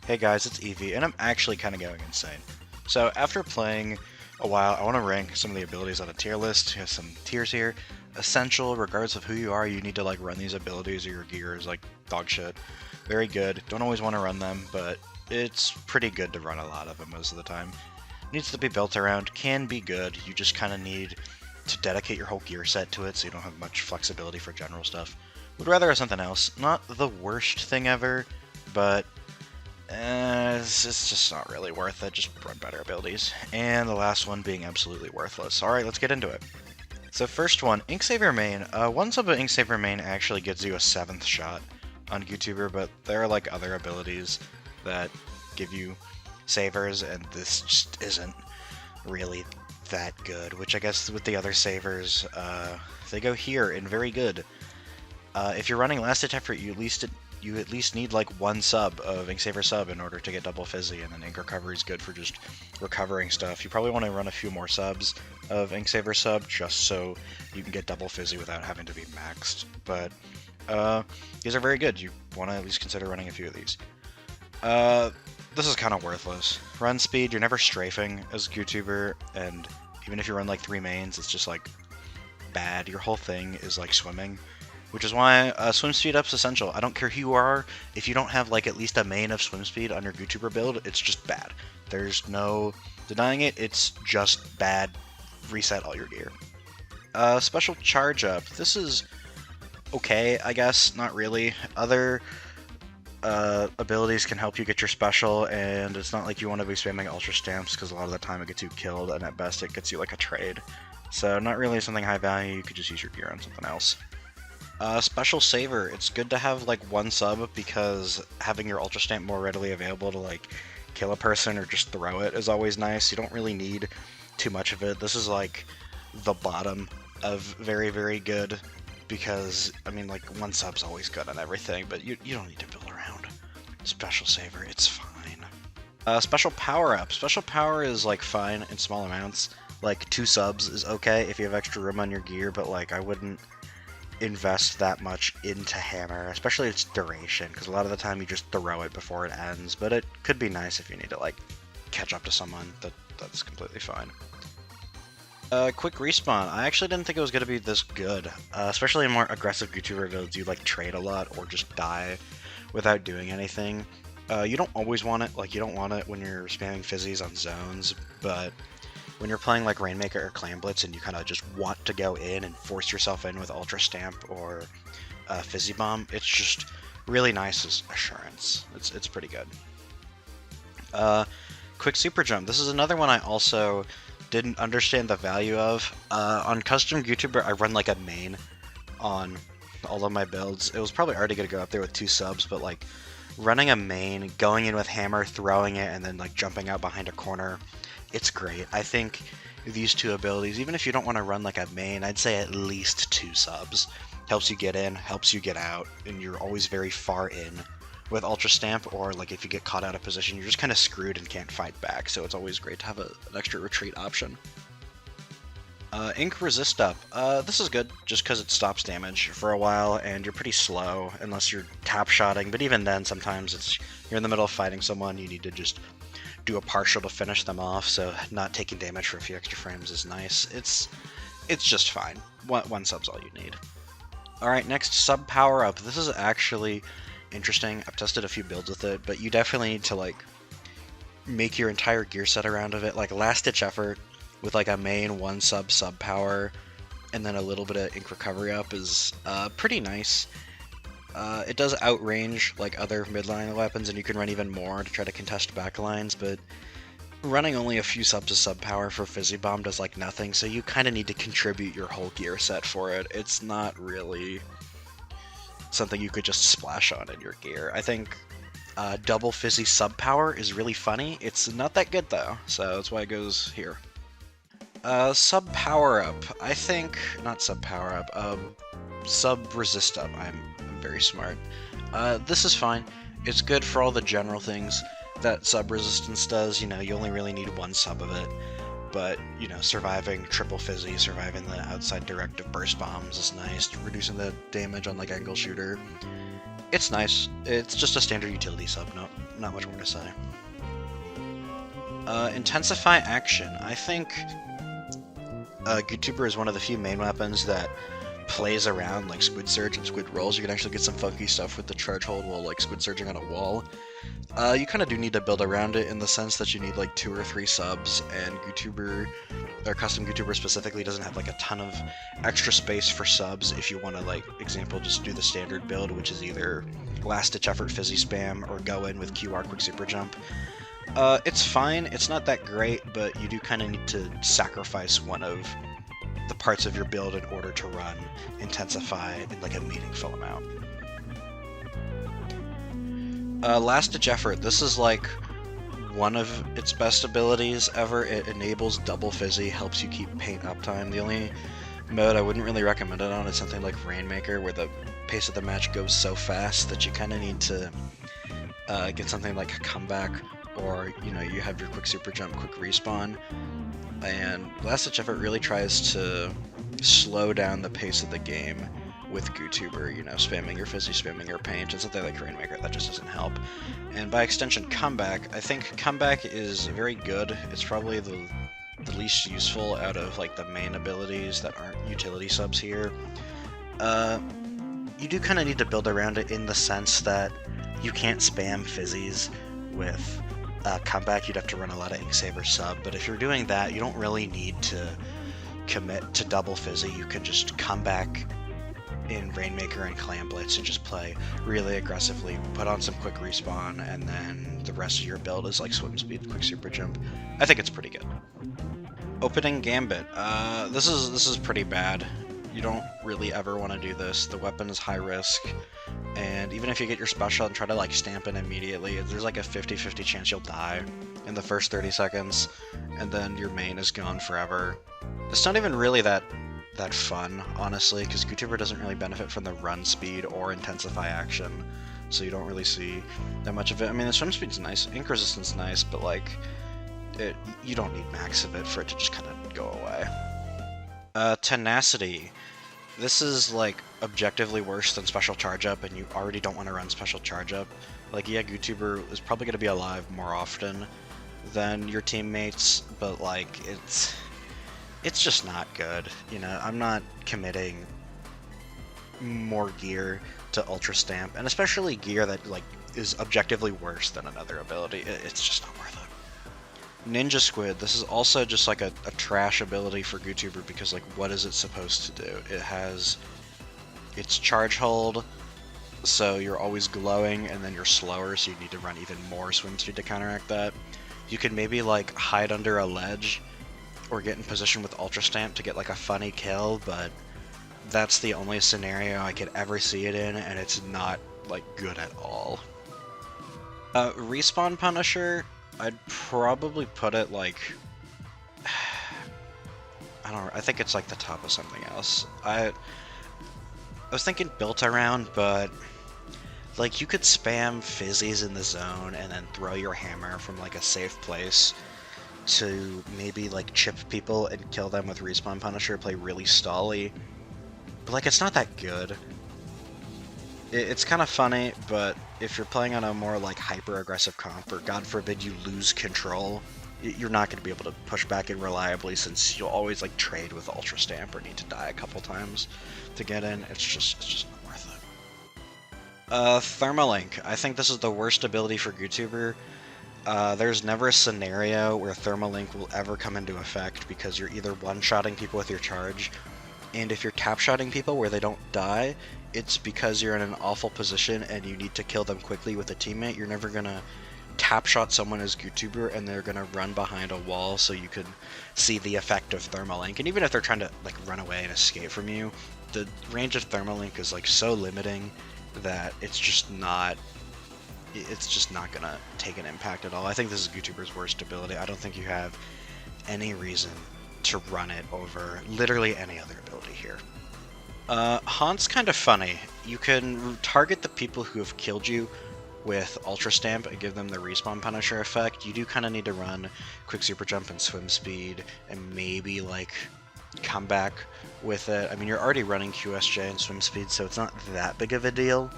Hey guys, it's Evie, and I'm actually kind of going insane. So after playing a while, I want to rank some of the abilities on a tier list. You have some tiers here. Essential, regardless of who you are, you need to like run these abilities or your gear is like dog shit. Very good. Don't always want to run them, but it's pretty good to run a lot of them most of the time. Needs to be built around, can be good. You just kind of need to dedicate your whole gear set to it so you don't have much flexibility for general stuff. Would rather have something else. Not the worst thing ever, but it's just not really worth it. Just run better abilities. And the last one being absolutely worthless. Alright, let's get into it. So first one, Ink Saver Main. One sub of Ink Saver Main actually gives you a 7th shot on YouTuber, but there are like other abilities that give you savers, and this just isn't really that good, which I guess with the other savers, they go here in very good. If you're running Last Ditch Effort, you at least need like one sub of Ink Saver sub in order to get double fizzy, and then Ink Recovery is good for just recovering stuff. You probably want to run a few more subs of Ink Saver sub just so you can get double fizzy without having to be maxed, but these are very good. You want to at least consider running a few of these. This is kind of worthless. Run speed, you're never strafing as a YouTuber, and even if you run like 3 mains, it's just like bad. Your whole thing is like swimming, which is why swim speed up's essential. I don't care who you are, if you don't have like at least a main of swim speed on your YouTuber build, it's just bad. There's no denying it, it's just bad. Reset all your gear. Special charge up. This is okay, I guess, not really. Other abilities can help you get your special, and it's not like you want to be spamming ultra stamps because a lot of the time it gets you killed, and at best it gets you like a trade. So not really something high value, you could just use your gear on something else. Special saver, it's good to have like one sub because having your ultra stamp more readily available to like kill a person or just throw it is always nice. You don't really need too much of it. This is like the bottom of very, very good because, I mean, like one sub's always good on everything, but you don't need to build around special saver, it's fine. Special power up. Special power is like fine in small amounts. Like 2 subs is okay if you have extra room on your gear, but like I wouldn't invest that much into hammer, especially its duration, because a lot of the time you just throw it before it ends, but it could be nice if you need to like catch up to someone. That's completely fine. Quick respawn. I actually didn't think it was going to be this good, especially in more aggressive YouTuber builds. You like trade a lot or just die without doing anything. You don't always want it, like you don't want it when you're spamming fizzies on zones, but when you're playing like Rainmaker or Clan Blitz and you kind of just want to go in and force yourself in with Ultra Stamp or Fizzy Bomb, it's just really nice as assurance. It's pretty good. Quick Super Jump. This is another one I also didn't understand the value of. On Custom YouTuber, I run like a main on all of my builds. It was probably already going to go up there with 2 subs, but like running a main, going in with hammer, throwing it, and then like jumping out behind a corner, it's great. I think these 2 abilities, even if you don't want to run like a main, I'd say at least 2 subs. Helps you get in, helps you get out, and you're always very far in. With Ultra Stamp, or like if you get caught out of position, you're just kind of screwed and can't fight back, so it's always great to have an extra retreat option. Ink Resist Up. This is good just because it stops damage for a while, and you're pretty slow unless you're tap-shotting, but even then sometimes you're in the middle of fighting someone, you need to just do a partial to finish them off, so not taking damage for a few extra frames is nice. It's just fine. One sub's all you need. Alright, next, Sub Power Up. This is actually interesting. I've tested a few builds with it, but you definitely need to like make your entire gear set around of it. Like Last Ditch Effort with like a main 1 sub power and then a little bit of Ink Recovery up is pretty nice. It does outrange like other midline weapons, and you can run even more to try to contest backlines, but running only a few subs of sub power for Fizzy Bomb does like nothing, so you kind of need to contribute your whole gear set for it. It's not really something you could just splash on in your gear. I think double Fizzy sub power is really funny. It's not that good though, so that's why it goes here. Sub power up. I think not sub power up. Sub resist up. I'm very smart. This is fine. It's good for all the general things that sub resistance does. You know, you only really need 1 sub of it. But, you know, surviving triple fizzy, surviving the outside directive burst bombs is nice, reducing the damage on like angle shooter. It's nice. It's just a standard utility sub, not much more to say. Intensify action. I think Gootuber is one of the few main weapons that plays around like Squid Surge and Squid Rolls. You can actually get some funky stuff with the charge hold while like Squid Surging on a wall. You kind of do need to build around it in the sense that you need like 2 or 3 subs, and Gootuber, or Custom Gootuber specifically, doesn't have like a ton of extra space for subs if you want to, like, example, just do the standard build, which is either Last Ditch Effort Fizzy Spam or go in with QR Quick Super Jump. It's fine, it's not that great, but you do kind of need to sacrifice one of the parts of your build in order to run Intensify in like a meaningful amount. Last Ditch Effort, this is like one of its best abilities ever. It enables double fizzy, helps you keep paint uptime. The only mode I wouldn't really recommend it on is something like Rainmaker, where the pace of the match goes so fast that you kind of need to get something like a comeback, or, you know, you have your quick super jump, quick respawn. And Last Ditch Effort really tries to slow down the pace of the game with Gootuber, you know, spamming your fizzy, spamming your paint, and something like Rainmaker, that just doesn't help. And by extension, Comeback. I think Comeback is very good. It's probably the least useful out of like the main abilities that aren't utility subs here. You do kind of need to build around it in the sense that you can't spam fizzies with Comeback. You'd have to run a lot of Inksaber sub, but if you're doing that, you don't really need to commit to double fizzy. You can just come back in Rainmaker and Clam Blitz and just play really aggressively, put on some quick respawn, and then the rest of your build is like swim speed, quick super jump. I think it's pretty good. Opening Gambit. This is pretty bad. You don't really ever want to do this. The weapon is high risk, and even if you get your special and try to like stamp it immediately, there's like a 50-50 chance you'll die in the first 30 seconds, and then your main is gone forever. It's not even really that fun, honestly, because Gootuber doesn't really benefit from the run speed or intensify action, so you don't really see that much of it. I mean, the swim speed's nice, ink resistance nice, but like, you don't need max of it for it to just kind of go away. Tenacity. This is like objectively worse than Special Charge Up, and you already don't want to run Special Charge Up. Like, yeah, Gootuber is probably going to be alive more often than your teammates, but like, it's just not good, you know. I'm not committing more gear to Ultra Stamp, and especially gear that like is objectively worse than another ability. It's just not worth it. Ninja Squid. This is also just like a trash ability for Gootuber, because like, what is it supposed to do? It has its charge hold, so you're always glowing, and then you're slower, so you need to run even more swim speed to counteract that. You can maybe like hide under a ledge or get in position with Ultra Stamp to get like a funny kill, but that's the only scenario I could ever see it in, and it's not like good at all. Respawn Punisher, I'd probably put it like, I don't know, I think it's like the top of something else. I was thinking built around, but like, you could spam fizzies in the zone and then throw your hammer from like a safe place to maybe like chip people and kill them with Respawn Punisher, play really stally, but like, it's not that good. It's kind of funny, but if you're playing on a more like hyper aggressive comp, or God forbid you lose control, you're not going to be able to push back in reliably, since you'll always like trade with Ultra Stamp or need to die a couple times to get in. It's just not worth it. Thermalink. I think this is the worst ability for Gootuber. There's never a scenario where Thermalink will ever come into effect, because you're either one-shotting people with your charge, and if you're tap-shotting people where they don't die, it's because you're in an awful position and you need to kill them quickly with a teammate. You're never gonna tap-shot someone as Gootuber and they're gonna run behind a wall so you can see the effect of Thermalink. And even if they're trying to like run away and escape from you, the range of Thermalink is like so limiting that it's just not gonna take an impact at all. I think this is Gootuber's worst ability. I don't think you have any reason to run it over literally any other ability here. Haunt's kind of funny. You can target the people who have killed you with Ultra Stamp and give them the Respawn Punisher effect. You do kind of need to run Quick Super Jump and Swim Speed, and maybe like Comeback with it. I mean, you're already running QSJ and Swim Speed, so it's not that big of a deal,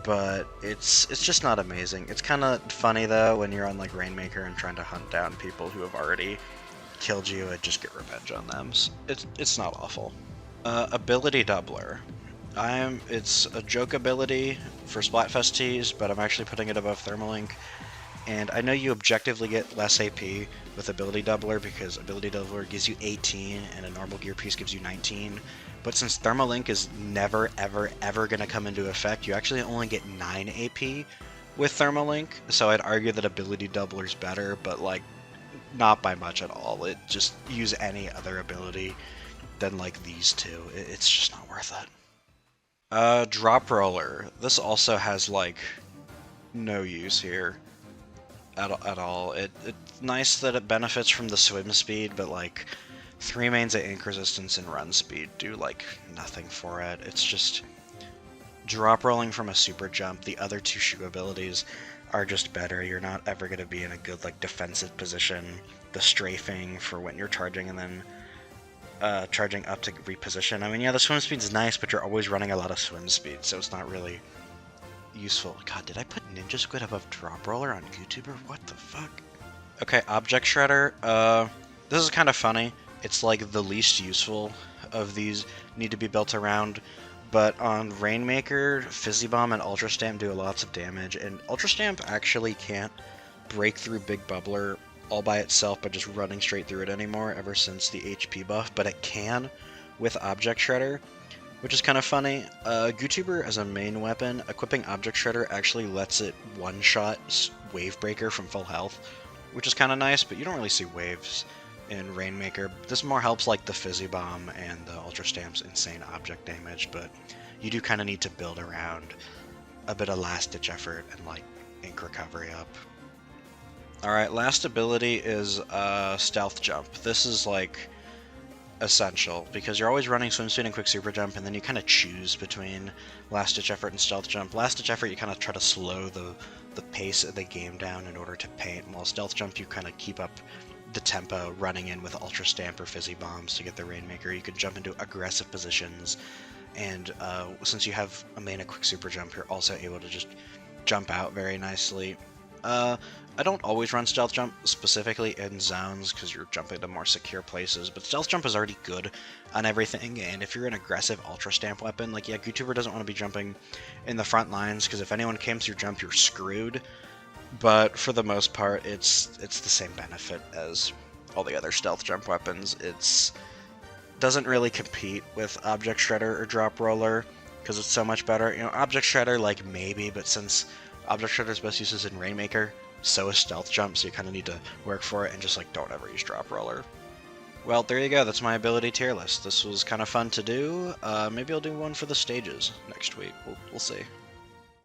but it's just not amazing. It's kind of funny though when you're on like Rainmaker and trying to hunt down people who have already killed you and just get revenge on them. So it's not awful. Ability Doubler. It's a joke ability for Splatfest tees, but I'm actually putting it above Thermalink. And I know you objectively get less AP with Ability Doubler because Ability Doubler gives you 18 and a normal gear piece gives you 19. But since Thermalink is never, ever, ever going to come into effect, you actually only get 9 AP with Thermalink. So I'd argue that Ability Doubler is better, but like not by much at all. It just use any other ability than like these two. It's just not worth it. Drop Roller. This also has like no use here at all. It's nice that it benefits from the swim speed, but like 3 mains at ink resistance and run speed do like nothing for it. It's just drop rolling from a super jump. The other 2 shoe abilities are just better. You're not ever going to be in a good like defensive position. The strafing for when you're charging and then charging up to reposition. I mean, yeah, the swim speed's nice, but you're always running a lot of swim speed, so it's not really useful. God, did I put Ninja Squid above Drop Roller on YouTuber? What the fuck? Okay, Object Shredder. This is kind of funny. It's like the least useful of these need to be built around, but on Rainmaker, Fizzy Bomb and Ultra Stamp do lots of damage, and Ultra Stamp actually can't break through Big Bubbler all by itself by just running straight through it anymore ever since the HP buff, but it can with Object Shredder, which is kind of funny. Gootuber as a main weapon, equipping Object Shredder actually lets it one-shot Wave Breaker from full health, which is kind of nice, but you don't really see waves in Rainmaker. This more helps like the Fizzy Bomb and the Ultra Stamp's insane object damage, but you do kind of need to build around a bit of last-ditch effort and like ink recovery up. Alright, last ability is Stealth Jump. This is like essential because you're always running Swim Speed and Quick Super Jump, and then you kind of choose between Last Ditch Effort and Stealth Jump. Last Ditch Effort, you kind of try to slow the pace of the game down in order to paint, while Stealth Jump, you kind of keep up the tempo running in with Ultra Stamp or Fizzy Bombs to get the Rainmaker. You can jump into aggressive positions, and since you have a main Quick Super Jump, you're also able to just jump out very nicely. I don't always run Stealth Jump, specifically in zones, because you're jumping to more secure places, but Stealth Jump is already good on everything, and if you're an aggressive Ultra Stamp weapon, like, yeah, Gootuber doesn't want to be jumping in the front lines, because if anyone came through jump, you're screwed, but for the most part, it's the same benefit as all the other Stealth Jump weapons. It's doesn't really compete with Object Shredder or Drop Roller, because it's so much better. You know, Object Shredder, like, maybe, but since Object Shredder's best use is in Rainmaker, so is Stealth Jump, so you kind of need to work for it and just like don't ever use Drop Roller. Well, there you go, that's my ability tier list. This was kind of fun to do. Maybe I'll do one for the stages next week. We'll see.